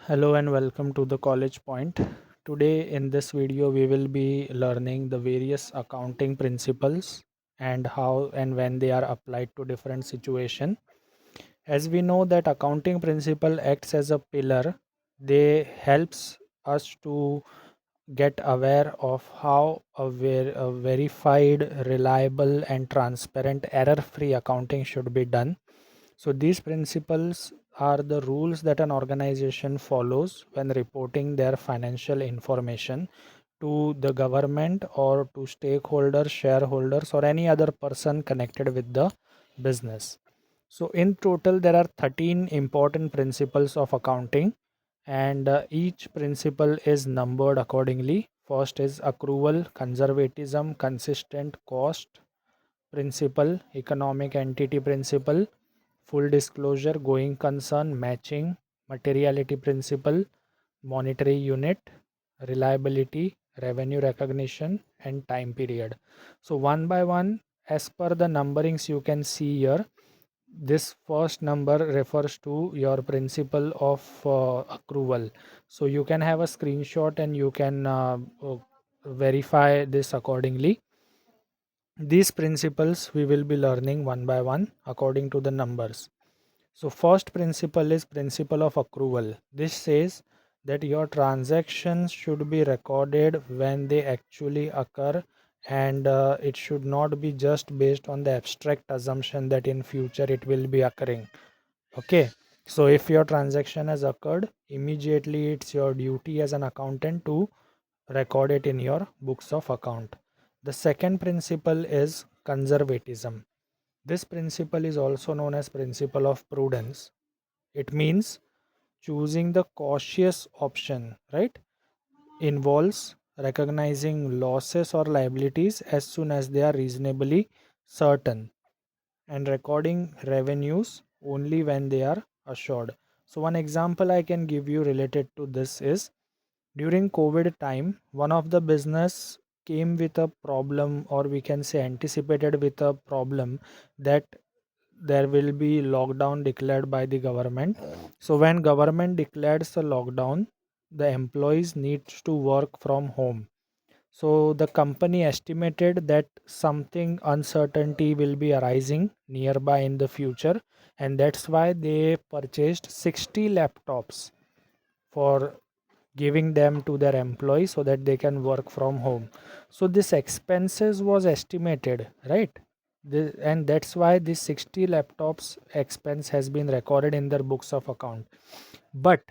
Hello and welcome to the College Point. Today in this video we will be learning the various accounting principles and how and when they are applied to different situation. As we know that accounting principle acts as a pillar, they helps us to get aware of how a verified, reliable and transparent error-free accounting should be done. So these principles are the rules that an organization follows when reporting their financial information to the government or to stakeholders, shareholders, or any other person connected with the business. So in total, there are 13 important principles of accounting, and each principle is numbered accordingly. First is accrual, conservatism, consistent cost principle, economic entity principle, full disclosure, going concern, matching, materiality principle, monetary unit, reliability, revenue recognition, and time period. So one by one, as per the numberings you can see here, this first number refers to your principle of accrual. So you can have a screenshot and you can verify this accordingly. These principles we will be learning one by one according to the numbers. So first principle is principle of accrual. This says that your transactions should be recorded when they actually occur, and it should not be just based on the abstract assumption that in future it will be occurring. Okay. So if your transaction has occurred, immediately it's your duty as an accountant to record it in your books of account. The second principle is conservatism. This principle is also known as principle of prudence. It means choosing the cautious option, right? Involves recognizing losses or liabilities as soon as they are reasonably certain and recording revenues only when they are assured. So one example I can give you related to this is during COVID time, one of the business came with a problem, or we can say anticipated with a problem, that there will be lockdown declared by the government. So when government declares a lockdown, the employees needs to work from home. So the company estimated that something uncertainty will be arising nearby in the future, and that's why they purchased 60 laptops for giving them to their employees so that they can work from home. So this expenses was estimated, right? And that's why this 60 laptops expense has been recorded in their books of account. But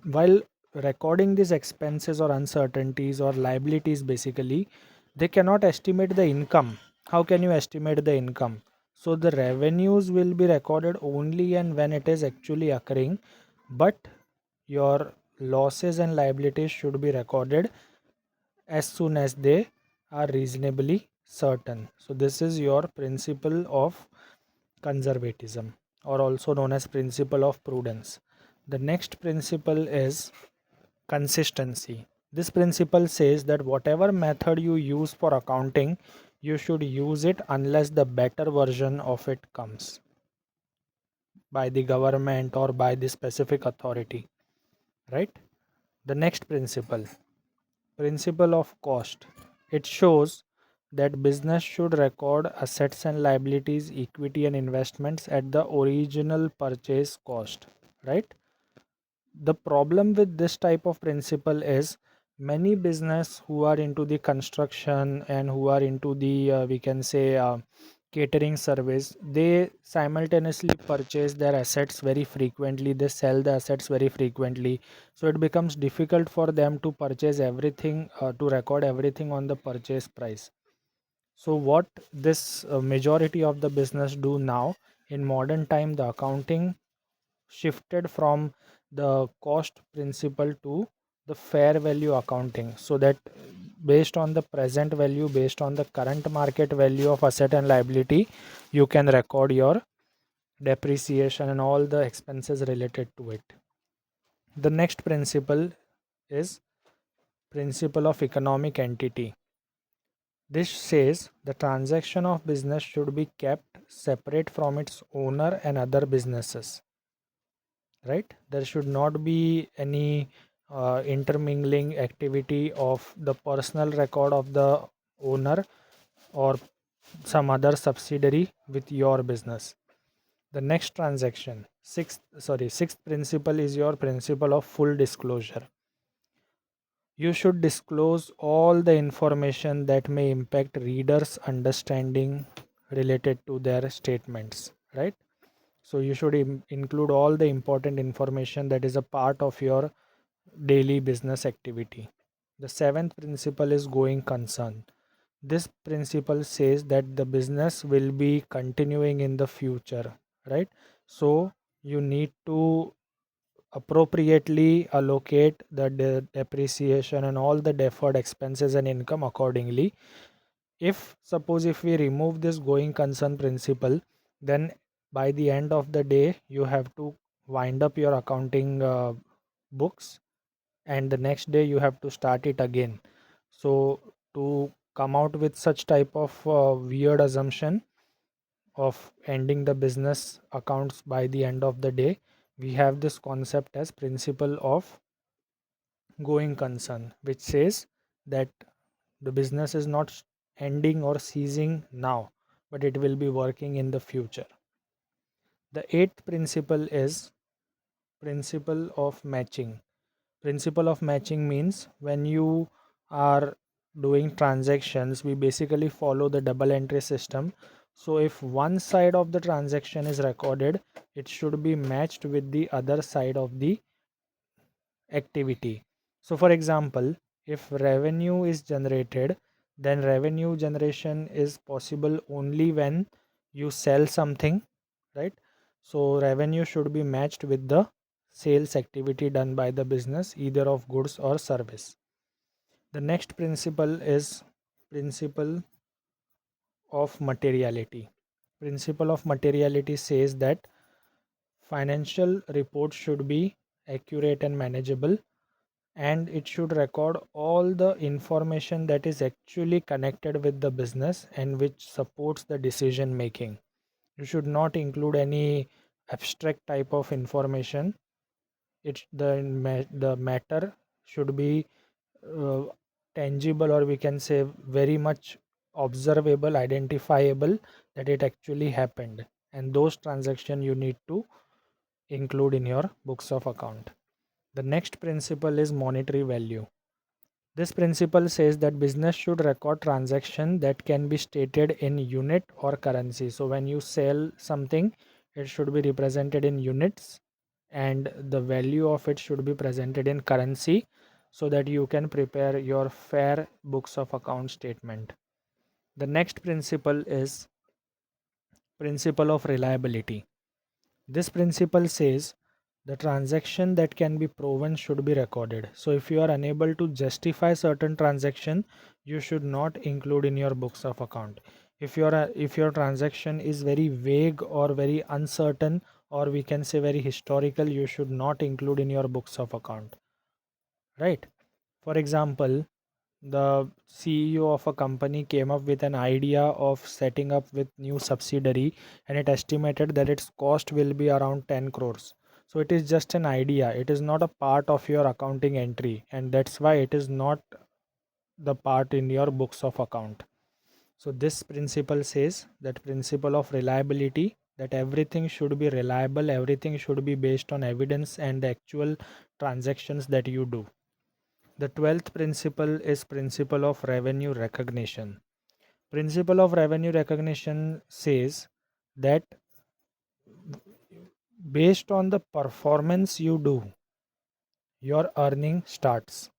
while recording these expenses or uncertainties or liabilities, basically they cannot estimate the income. How can you estimate the income? So the revenues will be recorded only and when it is actually occurring, but your losses and liabilities should be recorded as soon as they are reasonably certain. So this is your principle of conservatism, or also known as principle of prudence. The next principle is consistency. This principle says that whatever method you use for accounting, you should use it unless the better version of it comes by the government or by the specific authority, right? The next principle of cost. It shows that business should record assets and liabilities, equity and investments at the original purchase cost, right? The problem with this type of principle is many business who are into the construction and who are into the we can say catering service, they simultaneously purchase their assets very frequently, they sell the assets very frequently, so it becomes difficult for them to purchase everything, to record everything on the purchase price. So what this majority of the business do now in modern time, the accounting shifted from the cost principle to the fair value accounting, so that based on the present value, based on the current market value of asset and liability, you can record your depreciation and all the expenses related to it. The next principle is principle of economic entity. This says the transaction of business should be kept separate from its owner and other businesses, right? There should not be any intermingling activity of the personal record of the owner or some other subsidiary with your business. The next transaction, sixth principle is your principle of full disclosure. You should disclose all the information that may impact readers' understanding related to their statements, right? So you should include all the important information that is a part of your daily business activity. The seventh principle is going concern. This principle says that the business will be continuing in the future, right? So you need to appropriately allocate the depreciation and all the deferred expenses and income accordingly. If suppose if we remove this going concern principle, then by the end of the day you have to wind up your accounting books, and the next day you have to start it again. So to come out with such type of weird assumption of ending the business accounts by the end of the day, we have this concept as principle of going concern, which says that the business is not ending or ceasing now, but it will be working in the future. The eighth principle is principle of matching. Principle of matching means when you are doing transactions, we basically follow the double entry system. So if one side of the transaction is recorded, it should be matched with the other side of the activity. So for example, if revenue is generated, then revenue generation is possible only when you sell something, right? So revenue should be matched with the sales activity done by the business, either of goods or service. The next principle is principle of materiality. Principle of materiality says that financial reports should be accurate and manageable, and it should record all the information that is actually connected with the business and which supports the decision making. You should not include any abstract type of information. The matter should be uh, tangible, or we can say very much observable, identifiable, that it actually happened, and those transactions you need to include in your books of account. The next principle is monetary value. This principle says that business should record transaction that can be stated in unit or currency. So when you sell something, it should be represented in units, and the value of it should be presented in currency, so that you can prepare your fair books of account statement. The next principle is principle of reliability. This principle says the transaction that can be proven should be recorded. So if you are unable to justify certain transaction, you should not include in your books of account. If your transaction is very vague or very uncertain, or we can say very historical, you should not include in your books of account, right? For example, the CEO of a company came up with an idea of setting up with new subsidiary, and it estimated that its cost will be around 10 crores. So it is just an idea, it is not a part of your accounting entry, and that's why it is not the part in your books of account. So this principle says that principle of reliability, that everything should be reliable, everything should be based on evidence and the actual transactions that you do. The 12th principle is principle of revenue recognition. Principle of revenue recognition says that based on the performance you do, your earning starts.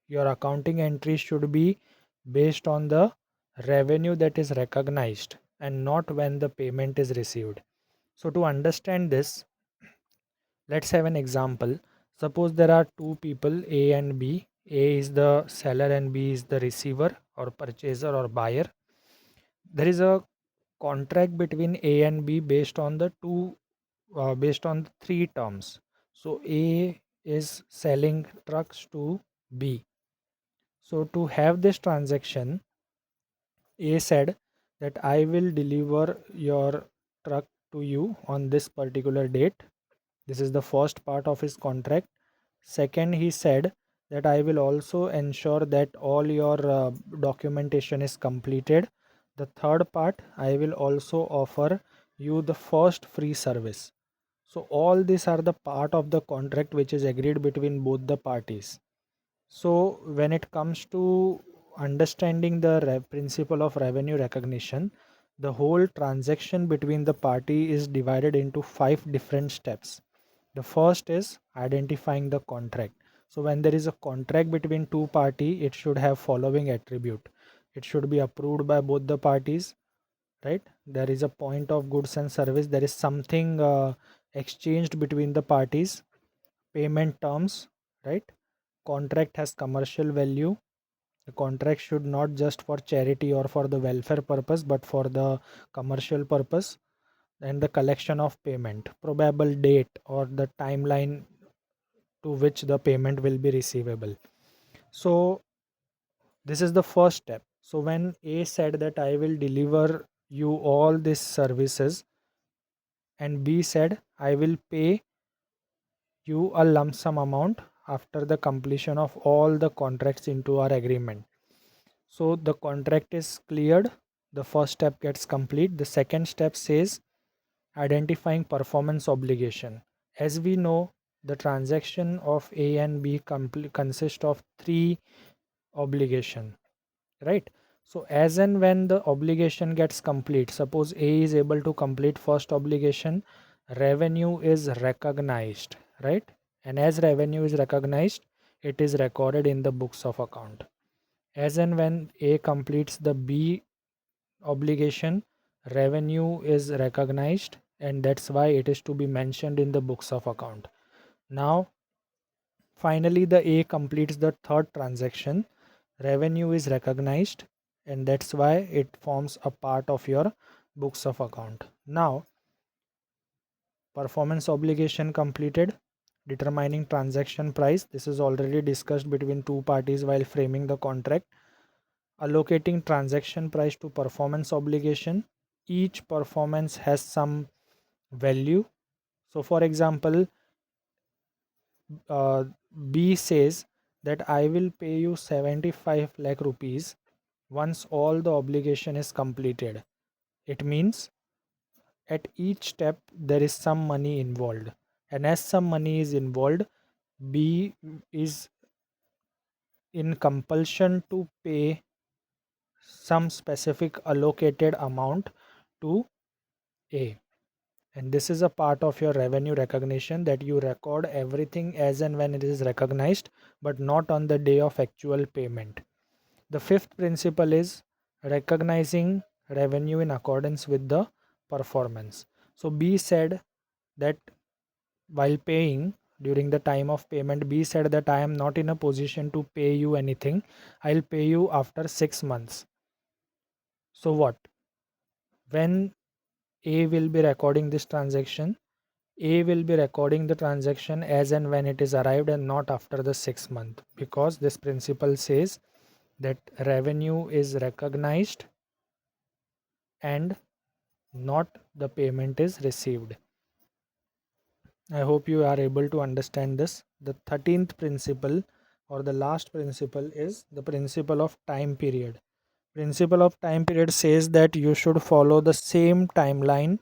Your accounting entry should be based on the revenue that is recognized and not when the payment is received. So to understand this, let's have an example. Suppose there are two people, A and B. A is the seller and B is the receiver or purchaser or buyer. There is a contract between A and B based on three terms. So A is selling trucks to B. So to have this transaction, A said that I will deliver your truck to you on this particular date, This is the first part of his contract. Second, he said that I will also ensure that all your documentation is completed. The third part, I will also offer you the first free service. So all these are the part of the contract which is agreed between both the parties. So when it comes to understanding the principle of revenue recognition, the whole transaction between the party is divided into 5 different steps. The first is identifying the contract. So when there is a contract between two party, it should have following attribute. It should be approved by both the parties, right? There is a point of goods and service. There is something exchanged between the parties, payment terms, right? Contract has commercial value. The contract should not just for charity or for the welfare purpose, but for the commercial purpose. And the collection of payment, probable date or the timeline to which the payment will be receivable. So this is the first step. So when A said that I will deliver you all these services, and B said I will pay you a lump sum amount after the completion of all the contracts into our agreement. So the contract is cleared. The first step gets complete. The second step says identifying performance obligation. As we know, the transaction of A and B consist of three obligation, right? So as and when the obligation gets complete, suppose A is able to complete first obligation, revenue is recognized, right? And as revenue is recognized, it is recorded in the books of account. As and when A completes the B obligation, revenue is recognized, and that's why it is to be mentioned in the books of account. Now finally the A completes the third transaction, revenue is recognized, and that's why it forms a part of your books of account. Now performance obligation completed, determining transaction price. This is already discussed between two parties while framing the contract. Allocating transaction price to performance obligation. Each performance has some value. So for example, uh, B says that I will pay you 75 lakh rupees once all the obligation is completed. It means at each step there is some money involved, and as some money is involved, B is in compulsion to pay some specific allocated amount to A. And this is a part of your revenue recognition, that you record everything as and when it is recognized, but not on the day of actual payment. The fifth principle is recognizing revenue in accordance with the performance. So B said that while paying, during the time of payment, B said that I am not in a position to pay you anything. I'll pay you after 6 months. So what? When A will be recording this transaction, A will be recording the transaction as and when it is arrived and not after the 6 month, because this principle says that revenue is recognized and not the payment is received. I hope you are able to understand this. The 13th principle or the last principle is the principle of time period. Principle of time period says that you should follow the same timeline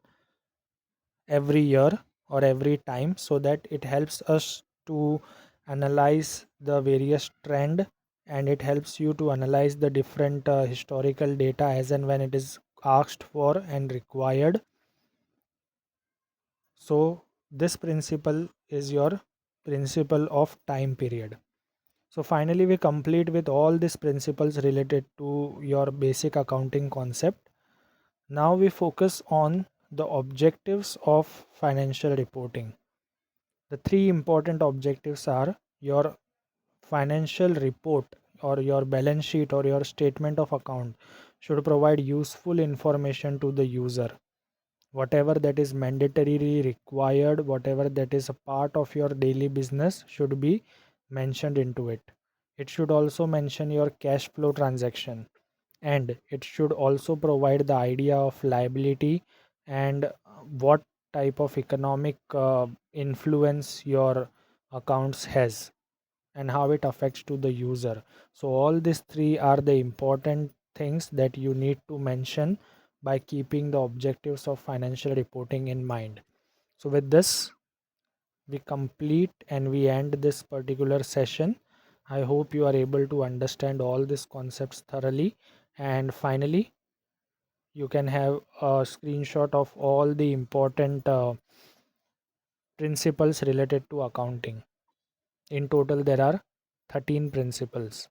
every year or every time, so that it helps us to analyze the various trend, and it helps you to analyze the different historical data as and when it is asked for and required. So this principle is your principle of time period. So finally we complete with all these principles related to your basic accounting concept. Now we focus on the objectives of financial reporting. The three important objectives are: your financial report or your balance sheet or your statement of account should provide useful information to the user. Whatever that is mandatorily required, whatever that is a part of your daily business, should be mentioned into it. It should also mention your cash flow transaction, and it should also provide the idea of liability and what type of economic influence your accounts has and how it affects to the user. So all these three are the important things that you need to mention by keeping the objectives of financial reporting in mind. So with this, we complete and we end this particular session. I hope you are able to understand all these concepts thoroughly, and finally you can have a screenshot of all the important principles related to accounting. In total there are 13 principles.